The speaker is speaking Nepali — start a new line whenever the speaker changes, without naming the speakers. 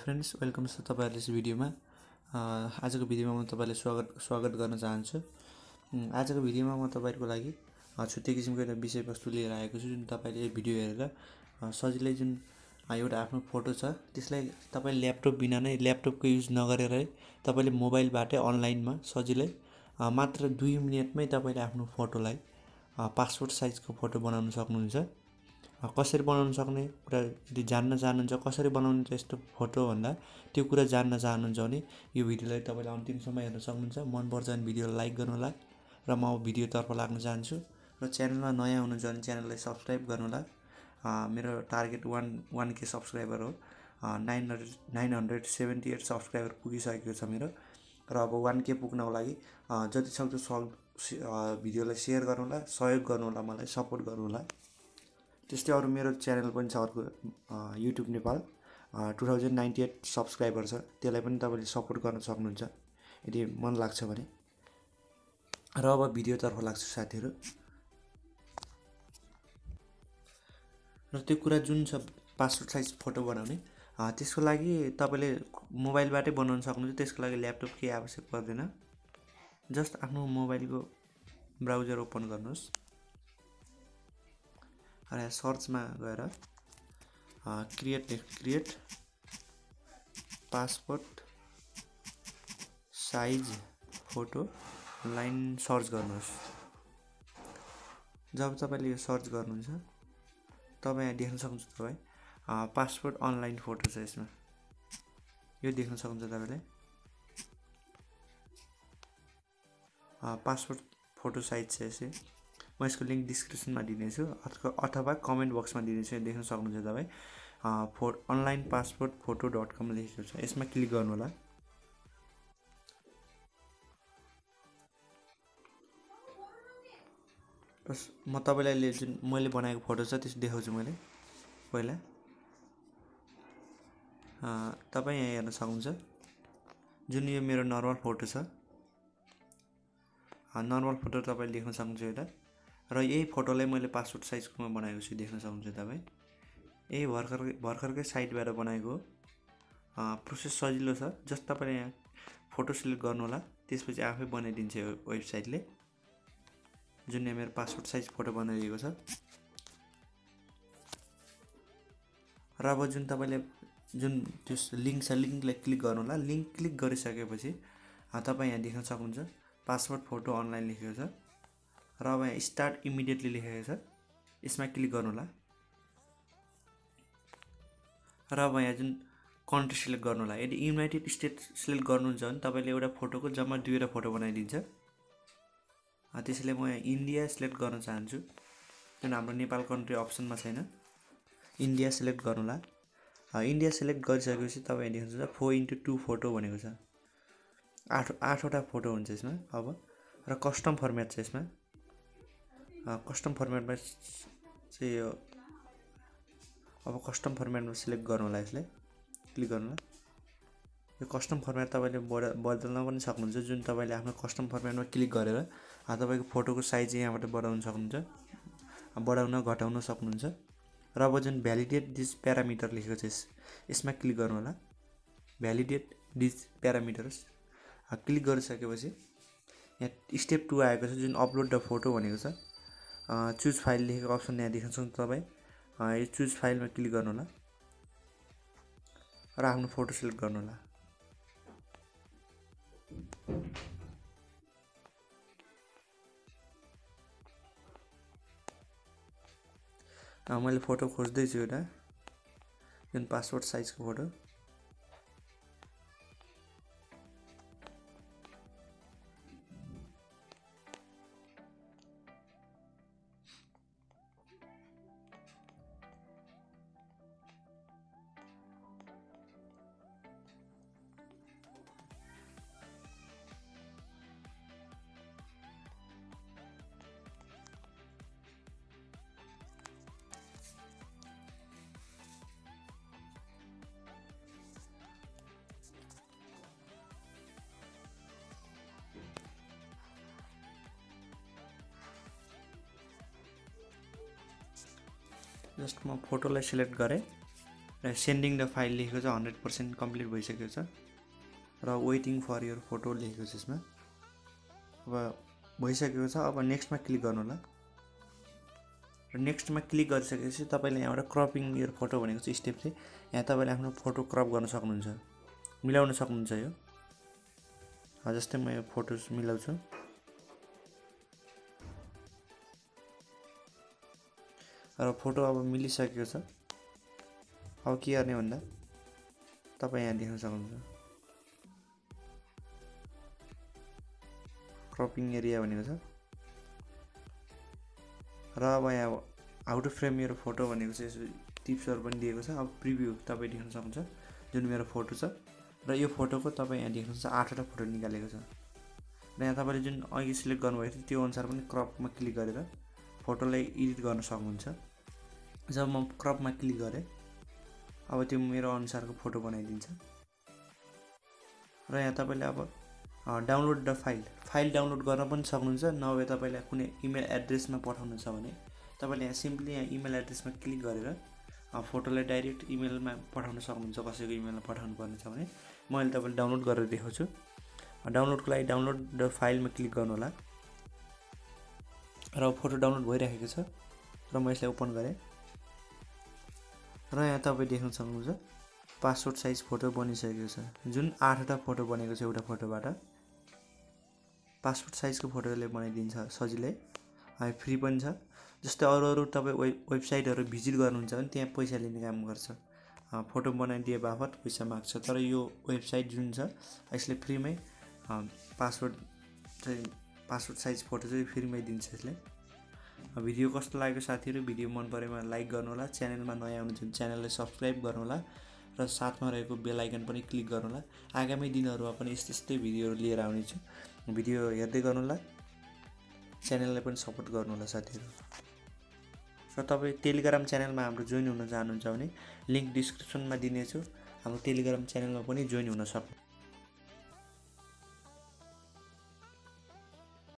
फ्रेन्ड्स वेलकम छ तपाईहरुले यस भिडियोमा आजको भिडियोमा म तपाईलाई स्वागत गर्न चाहन्छु। आजको भिडियोमा म तपाईहरुको लागि छुट्टै किसिमको एउटा विषयवस्तु लिएर आएको छु जुन तपाईले यो भिडियो हेरेर सजिलै जुन एउटा आफ्नो फोटो छ त्यसलाई तपाईले ल्यापटप बिना नै ल्यापटपको युज नगरेरै तपाईले मोबाइलबाटै अनलाइनमा सजिलै मात्र 2 मिनेटमै तपाईले आफ्नो फोटोलाई पासपोर्ट साइजको फोटो बनाउन सक्नुहुन्छ। कसरी बनाउन सक्ने कुरा यदि जान्न चाहनुहुन्छ कसरी बनाउनु यस्तो फोटो भन्दा त्यो कुरा जान्न चाहनुहुन्छ भने यो भिडियोलाई तपाईले अन्तिमसम्म हेर्न सक्नुहुन्छ। मन पर्छ भने भिडियोलाई लाइक गर्नु होला र म भिडियोतर्फ लाग्न चाहन्छु र च्यानलमा नयाँ हुनुहुन्छ भने च्यानललाई सब्स्क्राइब गर्नु होला। मेरो टार्गेट 1k सब्स्क्राइबर हो। 978 सब्स्क्राइबर पुगिसकेको छ मेरो र अब 1k पुग्नको लागि जति सक्दो भिडियोलाई शेयर गर्नु होला, सहयोग गर्नु होला, मलाई सपोर्ट गर्नु होला। त्यस्तै अरु मेरो च्यानल पनि छ अर्को युट्युब नेपाल 2098 सब्स्क्राइबर छ, त्यसलाई पनि तपाईले सपोर्ट गर्न सक्नुहुन्छ यदि मन लाग्छ भने। र अब भिडियोतर्फ लाग्छु साथीहरु। र त्यो कुरा जुन छ पासपोर्ट साइज फोटो बनाउने त्यसको लागि तपाईले मोबाइलबाटै बनाउन सक्नुहुन्छ। त्यसको लागि ल्यापटप के आवश्यक पर्दैन। जस्ट आफ्नो मोबाइलको ब्राउजर ओपन गर्नुहोस् र सर्चमा गएर create passport size photo line search गर्नुहोस्। जब तपाईले यो सर्च गर्नुहुन्छ तब यहाँ देख्न सक्नुहुन्छ तपाई पासपोर्ट अनलाइन फोटो छ। यसमा यो देख्न सक्नुहुन्छ तपाईले पासपोर्ट फोटो साइज छ यसै। म यसको लिंक डिस्क्रिप्सनमा दिनेछु अथवा कमेन्ट बक्समा दिनेछु। देख्न सक्नुहुन्छ तपाई onlinepassportphoto.com लेखेको छ। यसमा क्लिक गर्नु होला। बस म तपाईलाई जुन मैले बनाएको फोटो छ त्यस देखाउँछु मैले पहिला। तपाई यहाँ हेर्न सक्नुहुन्छ जुन यो मेरो नर्मल फोटो छ। नर्मल फोटो तपाईले देख्न सक्नुहुन्छ एउटा र यही फोटोलाई मैले पासपोर्ट साइजकोमा बनाएको छु। देख्न सक्नुहुन्छ तपाई यही भर्खरकै साइटबाट बनाएको प्रोसेस सजिलो छ। जस्ट तपाईले यहाँ फोटो सिलेक्ट गर्नु होला, त्यसपछि आफै बनाइदिन्छ वेबसाइटले। जुन यहाँ मेरो पासपोर्ट साइज फोटो बनाइएको छ र अब जुन तपाईले जुन त्यो लिंक छ लिंकलाई क्लिक गर्नु होला। लिंक क्लिक गरिसकेपछि तपाई यहाँ देख्न सक्नुहुन्छ पासपोर्ट फोटो अनलाइन लेखेको छ र अब यहाँ स्टार्ट इमिडिएटली लेखेको छ। यसमा क्लिक गर्नु होला र अब यहाँ जुन कन्ट्री सिलेक्ट गर्नु होला। यदि युनाइटेड स्टेट्स सिलेक्ट गर्नुहुन्छ भने तपाईले एउटा फोटोको जम्मा दुईवटा फोटो बनाइदिन्छ। त्यसैले म यहाँ इन्डिया सिलेक्ट गर्न चाहन्छु जुन हाम्रो नेपाल कन्ट्री अप्सनमा छैन। इन्डिया सिलेक्ट गर्नु होला। इन्डिया सिलेक्ट गरिसकेपछि तपाई देख्नुहुन्छ 4x2 फोटो भनेको छ। 8 वटा फोटो हुन्छ यसमा। अब र कस्टम फर्मेट छ यसमा। कस्टम फर्मेटमा चाहिँ यो अब कस्टम फर्मेटमा सिलेक्ट गर्नु होला। यसलाई क्लिक गर्नु होला। यो कस्टम फर्मेट तपाईले बदल्न पनि सक्नुहुन्छ। जुन तपाईले आफ्नो कस्टम फर्मेटमा क्लिक गरेर तपाईको फोटोको साइज यहाँबाट बढाउन सक्नुहुन्छ, बढाउन घटाउन सक्नुहुन्छ। र अब जुन भ्यालिडेट दिस प्यारामिटर लेखेको छ यसमा क्लिक गर्नु होला। भ्यालिडेट दिस प्यारामिटर्स क्लिक गरिसकेपछि यहाँ स्टेप 2 आएको छ जुन अपलोड द फोटो भनेको छ। चुज फाइल लेखेको अप्सन यहाँ देख्न सक्नुहुन्छ तपाई। यो चुज फाइलमा क्लिक गर्नु होला र आफ्नो फोटो सिलेक्ट गर्नु होला। मैले फोटो खोज्दै छु एउटा जुन पासपोर्ट साइजको फोटो। जस्ट म फोटोलाई सिलेक्ट गरे र सेन्डिङ द फाइल लेखेको छ 100% कम्प्लिट भइसकेको छ र वेटिङ फर योर फोटो लेखेको छ यसमा। अब भइसकेको छ। अब नेक्स्टमा क्लिक गर्नु होला र नेक्स्टमा क्लिक गरिसकेपछि तपाईँले यहाँबाट क्रपिङ योर फोटो भनेको चाहिँ स्टेप चाहिँ यहाँ तपाईँले आफ्नो फोटो क्रप गर्न सक्नुहुन्छ, मिलाउन सक्नुहुन्छ। यो जस्तै म यो फोटो मिलाउँछु र फोटो अब मिलिसकेको छ। अब के गर्ने भन्दा तपाईँ यहाँ देख्न सक्नुहुन्छ क्रपिङ एरिया भनेको छ र अब यहाँ हाउ टु फ्रेम मेरो फोटो भनेको चाहिँ यसो टिप्सहरू पनि दिएको छ। अब प्रिभ्यू तपाईँ देख्न सक्नुहुन्छ जुन मेरो फोटो छ र यो फोटोको तपाईँ यहाँ देख्नुहुन्छ 8वटा फोटो निकालेको छ र यहाँ तपाईँले जुन अघि सिलेक्ट गर्नुभएको थियो त्यो अनुसार पनि क्रपमा क्लिक गरेर फोटोलाई एडिट गर्न सक्नुहुन्छ। जब म क्रपमा क्लिक गरेँ अब त्यो मेरो अनुसारको फोटो बनाइदिन्छ र यहाँ तपाईँले अब डाउनलोड द फाइल डाउनलोड गर्न पनि सक्नुहुन्छ। नभए तपाईँलाई कुनै इमेल एड्रेसमा पठाउनु छ भने तपाईँले यहाँ सिम्पली यहाँ इमेल एड्रेसमा क्लिक गरेर फोटोलाई डाइरेक्ट इमेलमा पठाउन सक्नुहुन्छ। कसैको इमेलमा पठाउनु पर्ने छ भने मैले तपाईँलाई डाउनलोड गरेर देखाउँछु। डाउनलोडको लागि डाउनलोड द फाइलमा क्लिक गर्नु होला र फोटो डाउनलोड भइरहेको छ र म यसलाई ओपन गरेँ र यहाँ तपाईँ देख्न सक्नुहुन्छ पासपोर्ट साइज फोटो बनिसकेको छ। जुन 8वटा फोटो बनेको छ एउटा फोटोबाट पासपोर्ट साइजको फोटोले बनाइदिन्छ सजिलै, फ्री पनि छ। जस्तै अरू तपाईँ वेबसाइटहरू भिजिट गर्नुहुन्छ भने त्यहाँ पैसा लिने काम गर्छ, फोटो बनाइदिए बापत पैसा माग्छ। तर यो वेबसाइट जुन छ यसले फ्रीमै पासपोर्ट साइज फोटो चाहिँ फ्रीमै दिन्छ यसले। भिडियो कस्तो लाग्यो साथीहरू, भिडियो मन परेमा लाइक गर्नुहोला, च्यानलमा नयाँ हुनुहुन्छ भने च्यानललाई सब्सक्राइब गर्नुहोला र साथमा रहेको बेल आइकन पनि क्लिक गर्नुहोला। आगामी दिनहरूमा पनि यस्तै भिडियोहरू लिएर आउनेछु। भिडियो हेर्दै गर्नुहोला, च्यानललाई पनि सपोर्ट गर्नुहोला साथीहरू। र तपाईँ टेलिग्राम च्यानलमा हाम्रो जोइन हुन चाहनुहुन्छ भने लिङ्क डिस्क्रिप्सनमा दिनेछु, हाम्रो टेलिग्राम च्यानलमा पनि जोइन हुन सक्नुहुन्छ।